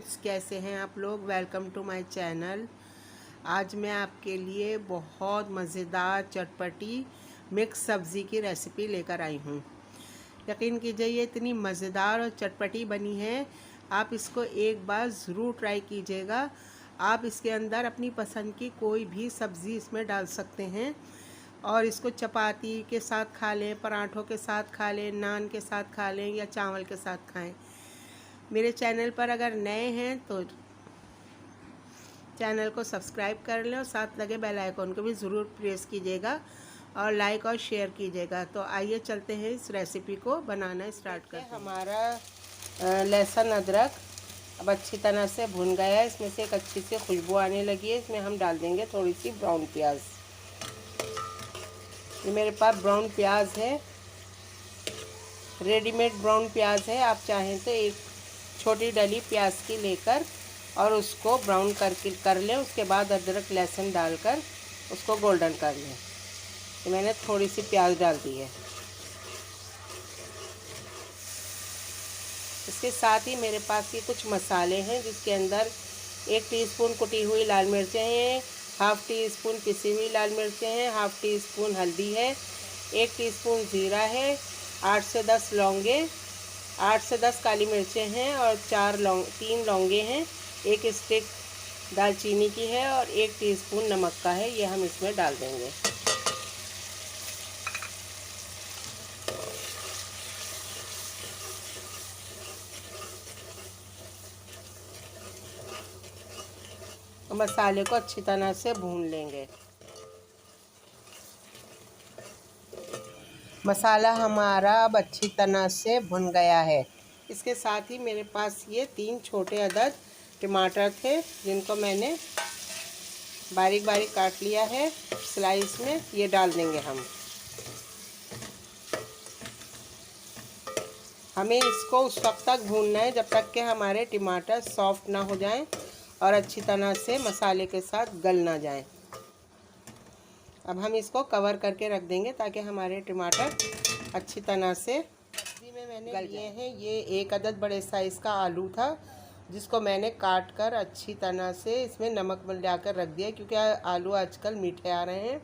Friends, कैसे हैं आप लोग। Welcome to my channel. आज मैं आपके लिए बहुत मज़ेदार चटपटी मिक्स सब्ज़ी की रेसिपी लेकर आई हूँ। यकीन कीजिए ये इतनी मज़ेदार और चटपटी बनी है, आप इसको एक बार ज़रूर ट्राई कीजिएगा। आप इसके अंदर अपनी पसंद की कोई भी सब्ज़ी इसमें डाल सकते हैं और इसको चपाती के साथ खा लें, पराठों के साथ खा लें, नान के साथ खा लें या चावल के साथ खाएं। मेरे चैनल पर अगर नए हैं तो चैनल को सब्सक्राइब कर लें और साथ लगे बेल आइकन को भी ज़रूर प्रेस कीजिएगा और लाइक और शेयर कीजिएगा। तो आइए चलते हैं इस रेसिपी को बनाना स्टार्ट करते हैं। हमारा लहसुन अदरक अब अच्छी तरह से भुन गया है, इसमें से एक अच्छी सी खुशबू आने लगी है। इसमें हम डाल देंगे थोड़ी सी ब्राउन प्याज। ये मेरे पास ब्राउन प्याज है, रेडीमेड ब्राउन प्याज है। आप चाहें तो एक छोटी डली प्याज की लेकर और उसको ब्राउन कर लें। उसके बाद अदरक लहसुन डालकर उसको गोल्डन कर लें। तो मैंने थोड़ी सी प्याज डाल दी है। इसके साथ ही मेरे पास ये कुछ मसाले हैं, जिसके अंदर 1 टीस्पून कुटी हुई लाल मिर्चें हैं, हाफ़ टी स्पून पिसी हुई लाल मिर्चें हैं, हाफ़ टी स्पून हल्दी है, 1 टीस्पून ज़ीरा है, 8 से 10 लौंगे, 8 से 10 काली मिर्चें हैं और 3 लौंगे हैं, 1 स्टिक दालचीनी की है और 1 टीस्पून नमक का है। ये हम इसमें डाल देंगे। मसाले को अच्छी तरह से भून लेंगे। मसाला हमारा अब अच्छी तरह से भुन गया है। इसके साथ ही मेरे पास ये 3 छोटे अदद टमाटर थे, जिनको मैंने बारीक बारीक काट लिया है स्लाइस में। ये डाल देंगे हम। हमें इसको उस वक्त तक भूनना है जब तक कि हमारे टमाटर सॉफ्ट ना हो जाएं और अच्छी तरह से मसाले के साथ गल ना जाएं। अब हम इसको कवर करके रख देंगे ताकि हमारे टमाटर अच्छी तरह से सब्जी में मैंने लिए हैं। ये 1 अदद बड़े साइज़ का आलू था, जिसको मैंने काट कर अच्छी तरह से इसमें नमक मिलाकर रख दिया, क्योंकि आलू आजकल मीठे आ रहे हैं।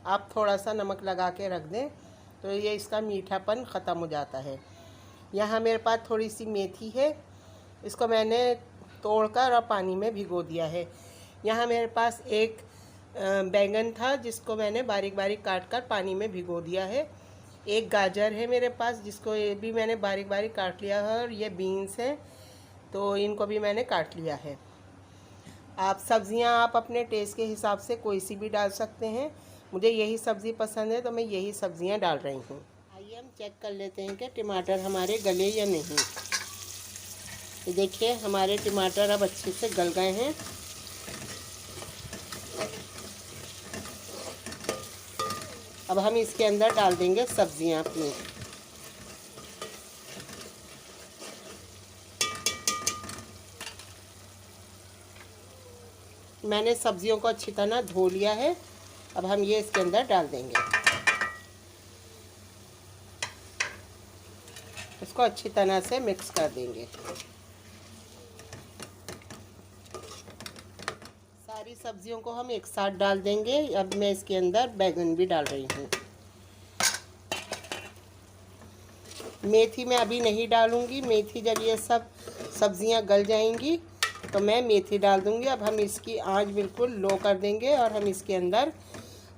आप थोड़ा सा नमक लगा के रख दें तो ये इसका मीठापन ख़त्म हो जाता है। यहाँ मेरे पास थोड़ी सी मेथी है, इसको मैंने तोड़कर और पानी में भिगो दिया है। यहाँ मेरे पास एक बैंगन था, जिसको मैंने बारीक बारीक काट कर पानी में भिगो दिया है। एक गाजर है मेरे पास, जिसको ये भी मैंने बारीक बारीक काट लिया है। और ये बीन्स हैं, तो इनको भी मैंने काट लिया है। आप अपने टेस्ट के हिसाब से कोई सी भी डाल सकते हैं। मुझे यही सब्ज़ी पसंद है तो मैं यही सब्ज़ियाँ डाल रही हूँ। आइए हम चेक कर लेते हैं कि टमाटर हमारे गले या नहीं। ये देखिए हमारे टमाटर अब अच्छे से गल गए हैं। अब हम इसके अंदर डाल देंगे सब्जियां अपनी। मैंने सब्जियों को अच्छी तरह धो लिया है। अब हम ये इसके अंदर डाल देंगे। इसको अच्छी तरह से मिक्स कर देंगे। सारी सब्जियों को हम एक साथ डाल देंगे। अब मैं इसके अंदर बैंगन भी डाल रही हूँ। मेथी मैं अभी नहीं डालूँगी। मेथी जब ये सब सब्जियाँ गल जाएंगी तो मैं मेथी डाल दूँगी। अब हम इसकी आंच बिल्कुल लो कर देंगे और हम इसके अंदर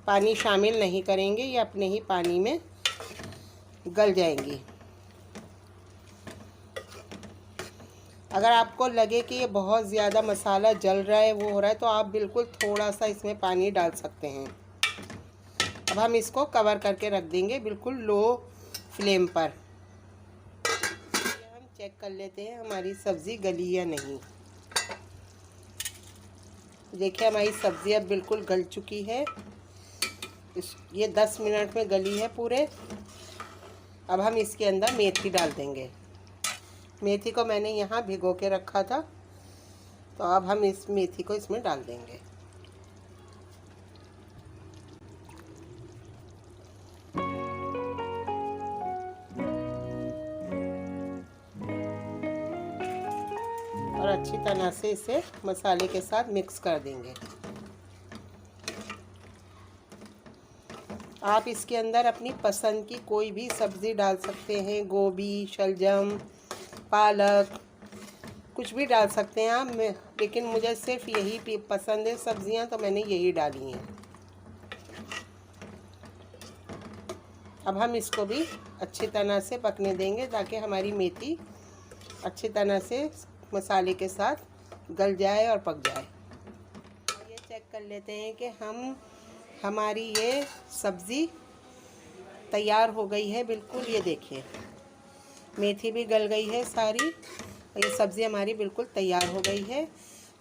पानी शामिल नहीं करेंगे। ये अपने ही पानी में गल जाएंगी। अगर आपको लगे कि ये बहुत ज़्यादा मसाला जल रहा है, वो हो रहा है, तो आप बिल्कुल थोड़ा सा इसमें पानी डाल सकते हैं। अब हम इसको कवर करके रख देंगे बिल्कुल लो फ्लेम पर। हम चेक कर लेते हैं हमारी सब्ज़ी गली या नहीं। देखिए हमारी सब्ज़ी अब बिल्कुल गल चुकी है। ये 10 मिनट में गली है पूरे। अब हम इसके अंदर मेथी डाल देंगे। मेथी को मैंने यहाँ भिगो के रखा था, तो अब हम इस मेथी को इसमें डाल देंगे। और अच्छी तरह से इसे मसाले के साथ मिक्स कर देंगे। आप इसके अंदर अपनी पसंद की कोई भी सब्ज़ी डाल सकते हैं, गोभी, शलजम, पालक, कुछ भी डाल सकते हैं आप। लेकिन मुझे सिर्फ यही पसंद है सब्ज़ियां, तो मैंने यही डाली हैं। अब हम इसको भी अच्छी तरह से पकने देंगे ताकि हमारी मेथी अच्छी तरह से मसाले के साथ गल जाए और पक जाए। ये चेक कर लेते हैं कि हमारी ये सब्ज़ी तैयार हो गई है बिल्कुल। ये देखिए मेथी भी गल गई है सारी, और ये सब्ज़ी हमारी बिल्कुल तैयार हो गई है।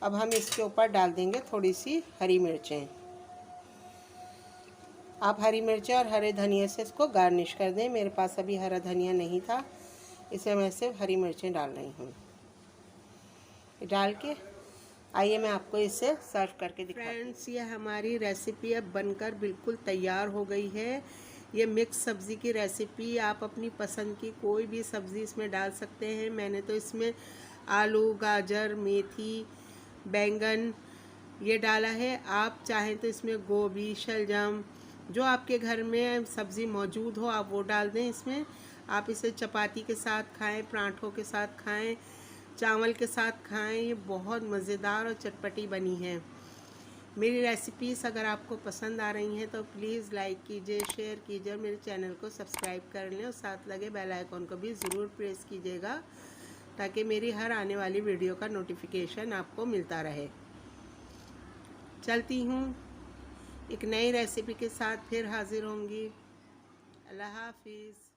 अब हम इसके ऊपर डाल देंगे थोड़ी सी हरी मिर्चें। आप हरी मिर्चें और हरे धनिया से इसको गार्निश कर दें। मेरे पास अभी हरा धनिया नहीं था, इसलिए मैं सिर्फ हरी मिर्चें डाल रही हूँ। डाल के आइए मैं आपको इसे सर्व करके दिखाती हूँ। फ्रेंड्स, ये हमारी रेसिपी अब बनकर बिल्कुल तैयार हो गई है। ये मिक्स सब्ज़ी की रेसिपी, आप अपनी पसंद की कोई भी सब्ज़ी इसमें डाल सकते हैं। मैंने तो इसमें आलू, गाजर, मेथी, बैंगन ये डाला है। आप चाहें तो इसमें गोभी, शलजम, जो आपके घर में सब्ज़ी मौजूद हो आप वो डाल दें इसमें। आप इसे चपाती के साथ खाएं, पराठों के साथ खाएं, चावल के साथ खाएं। ये बहुत मज़ेदार और चटपटी बनी है। मेरी रेसिपीज़ अगर आपको पसंद आ रही हैं तो प्लीज़ लाइक कीजिए, शेयर कीजिए और मेरे चैनल को सब्सक्राइब कर लें और साथ लगे बेल आइकॉन को भी ज़रूर प्रेस कीजिएगा ताकि मेरी हर आने वाली वीडियो का नोटिफिकेशन आपको मिलता रहे। चलती हूँ, एक नई रेसिपी के साथ फिर हाज़िर होंगी। अल्लाह हाफिज़।